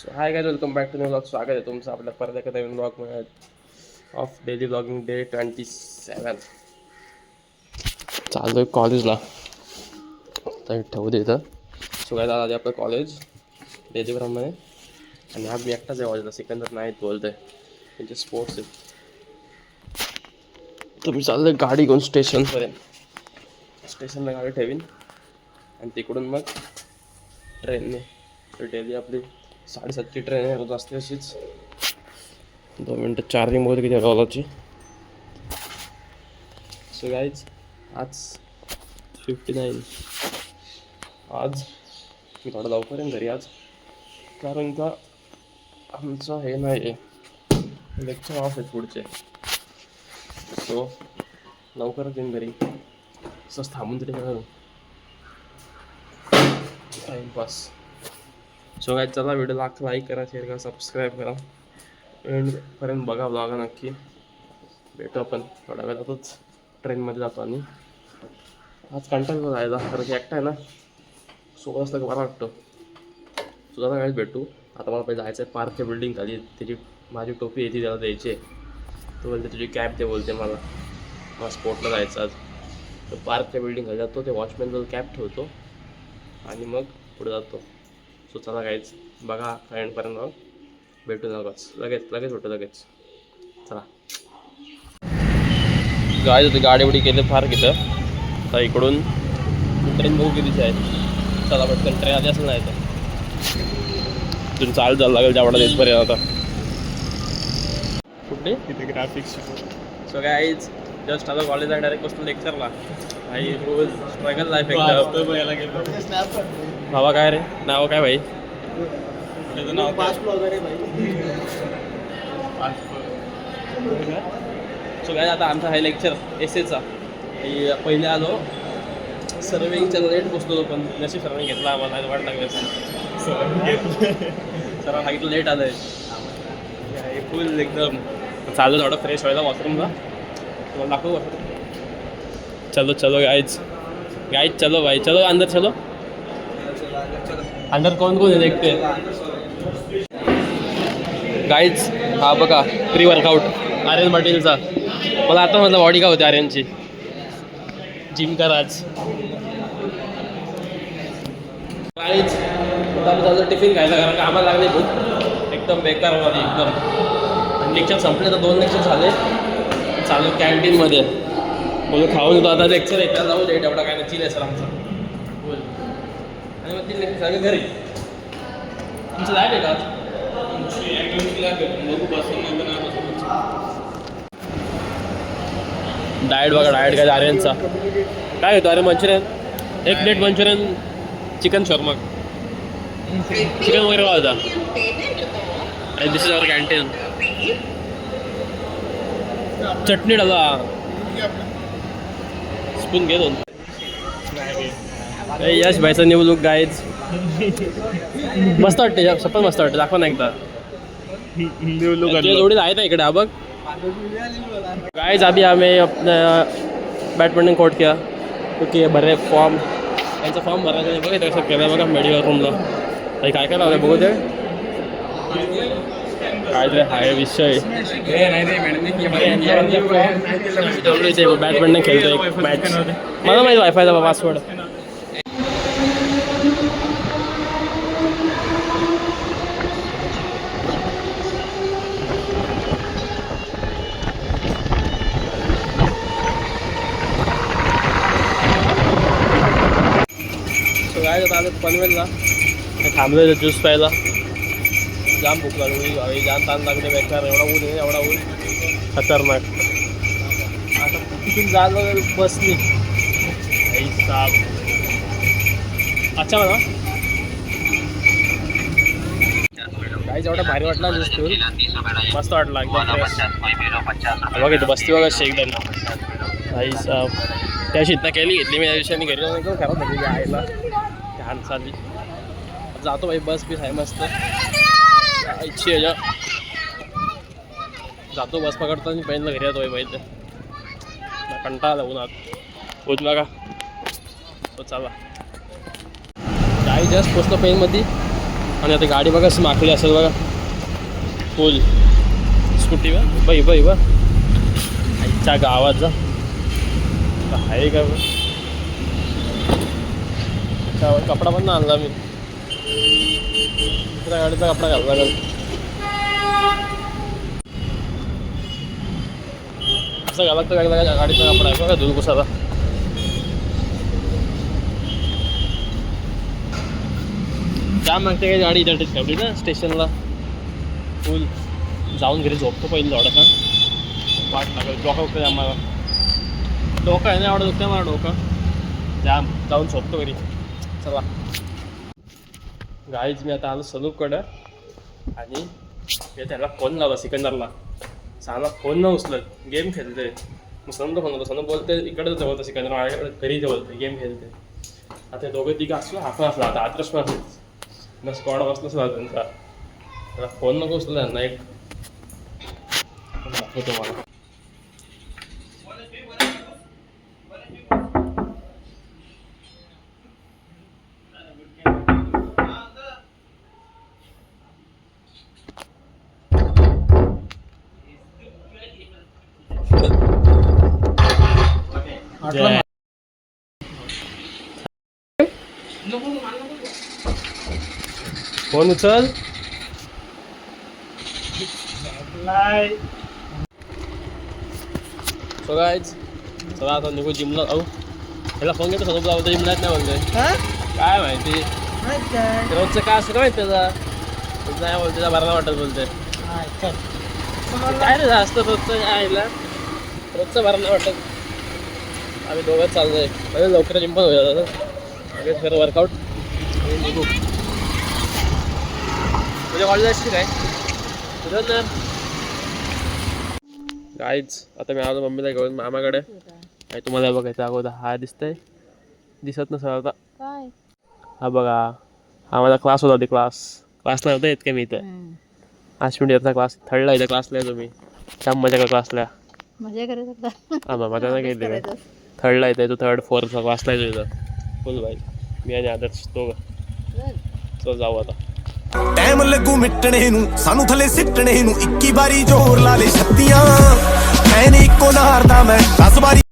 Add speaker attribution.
Speaker 1: So hi guys, welcome back to new blog. स्वागत आहे तुमचं आपल्या परत एका नवीन ब्लॉगमध्ये ऑफ डेली ब्लॉगिंग डे 27. चालू आहे कॉलेजला. तर ठेवू दे इथं. सो काय झालं आपलं कॉलेज डेलीप्रमाणे. आणि आज मी एकटाच आहे कॉलेजला. सिकंदर नाहीत बोलत आहे, त्यांचे स्पोर्ट्स आहेत. तर मी चाललो आहे गाडी घेऊन स्टेशनपर्यंत. स्टेशनला गाडी ठेवीन आणि तिकडून मग ट्रेनने. तर डेली आपली 7:30ची ट्रेन आहे, रोज असते अशीच. 2 मिनटं चार्जिंग वगैरे किती रॉलाची. सो गाईज आज 59. आज मी थोडा लवकर येईन घरी आज, कारण का आमचं हे नाही आहे, लेक्चर ऑफ आहेत पुढचे. सो लवकरच येईन घरी. असंच थांबून तरी करा टाईमपास. सो काय, चला व्हिडिओला लाईक करा, शेअर करा, सबस्क्राईब करा. एंडपर्यंत बघा ब्लॉग नक्की. भेटू आपण थोड्या वेळातच. ट्रेनमध्ये जातो आणि आज कंटाळा जायला, कारण की एकटा आहे ना. सोबत असलं का बरं वाटतं. सुद्धा काहीच भेटू. आता मला पहिले जायचं आहे पार्कच्या बिल्डिंग खाली. त्याची माझी टोपी येते त्याला द्यायची आहे. तो बोलते तुझी कॅब ते बोलते मला स्पोर्टला जायचं आज. तर पार्कच्या बिल्डिंग खाली जातो, ते वॉचमॅनजवळ कॅब ठेवतो आणि मग पुढे जातो. सो चला काहीच बघा एंडपर्यंत. मग भेटू लगेच भेटू लगेच. चला गाडी होती, गाडी उडी केली फार किती. तर इकडून ट्रेन बघू कितीची आहे. चला पटकन ट्रेन आधी असेल नाही तर तुम्ही चालत जायला लागेल जेवढा देतपर्यंत. आता कुठे
Speaker 2: तिथे ग्राफिक्स.
Speaker 1: सो गाईज जस्ट आता कॉलेजला डायरेक्ट बसतो लेक्चरला. भाई रोज स्ट्रगल लाईफ एकदम. भावा काय रे नाव काय भाई? सो काय आता आमचा हा लेक्चर एसएचा. पहिले आलो सर्विंगच्या लेट बसलो, पण नशीब सरांनी घेतला आम्हाला. वाट लागली सरांना सांगितलं लेट आलं आहे. फुल एकदम चालू थोडं फ्रेश व्हायला वॉशरूमला. तुम्हाला दाखवू वॉशरूम. चलो गाइज चलो भाई, चलो अंदर चलो. अंदर कोण कोण आहे देखते गाईज. हा बघा प्री वर्कआउट आर्यन पाटीलचा. मला आता म्हटलं बॉडी का होती आर्यनची. जिम कर आज गाईज. आता चालू टिफिन खायला, कारण का आम्हाला लागले भूक एकदम बेकार वाली एकदम. आणि लेक्चर संपले तर 2 लेक्चर झाले. चालू कॅन्टीनमध्ये बोलू खाऊन येतो. आता लेक्चर एकदा जाऊ दे, एवढा काय नाही. चिल आहे सर आमचा बोल. आणि मग 3 लेक्चर झाले घरी. तुमचं जाय का आज? डाएट बघा, डाएट काय आर्यनचा. काय होतो अरे? Manchurian 1 plate Manchurian, chicken shawarma, chicken वगैरे होता. आणि दिस इज अवर कॅन्टीन. चटणी डाला, स्पून घे 2. यश भाईचा न्यू लुक गाईज. मस्त वाटते, सपन मस्त वाटते. दाखवा ना एकदा.
Speaker 2: न्यू लुक
Speaker 1: जोडी आहे ना इकडे. हा बघ गाइस, अभी हमें अपना बैडमिंटन कोर्ट किया, क्योंकि भरे फॉर्म यांचा फॉर्म भरायचा नाही. बघा कसं केलं बघा मेडिकल रूमला. काय काय लावलं बघू दे. काय तरी हाय विषय. बॅडमिंटन खेळतो एक मॅच. मला माहिती वायफायचा पासवर्ड. काय आता आलं पनवेलला. थांबलो ज्यूस प्यायला. जाम भूक लागली, जाम ताण लागले बेकार. एवढा ऊन आहे, एवढा ऊन खतरनाक. आता तिथून झालं बसनी. अच्छा मला काही जेवढा भारी वाटला दिसतो. मस्त वाटला एकदम फ्रेश. बघा इथं बसती बघा एकदम. भाई साहेब त्याशी इथं केली घेतली मी त्या दिवशी घरी जाऊन एकदम खराब होती आईला. छान चालली. जातो भाई, बस बीस आहे मस्त. इच्छी आहे जातो बस पकडतो आणि पहिलं घरी येतो भाई. ते कंटाळा उन्हात पोच बघा. तो चला गाडी जस्ट पोचतो पेनमध्ये. आणि आता गाडी बघा माखली असेल बघा फुल स्कूटी बा आईच्या गावात जा आहे का कपडा पण ना आणला मी दुसऱ्या गाडीचा कपडा घालला लागेल असं घाला तर गाडीचा कपडा आहे बघा धुलकुसाचा जाम मागते काही गाडी इथे ठेवली ना स्टेशनला फुल जाऊन घरी झोपतो पहिले थोडासा वाट लागेल डोका उठतं आम्हाला डोका आहे ना एवढं दुखतं मला डोका जाम जाऊन झोपतो घरी चला गाईच मी आता आलो सनूपकडं आणि त्याला फोन लावला सिकंदरला साला फोन न उचलत गेम खेळते मग सनूपला फोन लावला सनूप बोलते इकडं जवळतं सिकंदर माझ्याकडे घरी जवळतं गेम खेळते आता दोघं तिघं असलो हाफ असला आता आदर्श पण असेल ना स्क्वॉड बसलाच ना त्यांचा त्याला फोन नको उचलला त्यांना एक दाखवतो मला फोन उचल सो गाईज चला आता निघू जिमला जाऊ त्याला फोन घेतो सनूप लावतो जिमलाच नाही बोलतोय काय माहिती रोजचं काय असं काय माहिती त्याचा नाही बोलते त्याला बरं वाटत बोलते काय रे असतं रोजचं आईला रोजचं बरं नाही वाटत आम्ही दोघंच चाललोय म्हणजे लवकर जिम पण होईल लगेच खरं वर्कआउट आणि निघू तुझ्या कॉलेज असते काय तुझं ना गाईज आता मी आलो मम्मीला घेऊन मामाकडे आणि तुम्हाला बघायचं अगोदर हा दिसतंय दिसत नसेल आता हा बघा हा माझा क्लास होता क्लासला होता येत का मी इथं 8 मिनिटचा क्लास थर्डला इथं क्लासला आहे तुम्ही छान मजा क्लासला
Speaker 3: मजा करत होता
Speaker 1: हा मजा नाही केली काय थर्डला येते तो 3rd 4th क्लासला येतो इथं फुल भाई मी आणि आदर्श दोघं चल जाऊ आता
Speaker 4: ਟਾਈਮ ਲੱਗੂ ਮਿਟਣੇ ਨੂੰ ਸਾਨੂੰ ਥੱਲੇ ਸਿੱਟਣੇ ਨੂੰ 21 ਵਾਰੀ ਜ਼ੋਰ ਲਾ ਲੈ ਛੱਤੀਆਂ ਐ ਨੀ ਇੱਕੋ ਨਾਰ ਦਾ ਮੈਂ 10 ਵਾਰੀ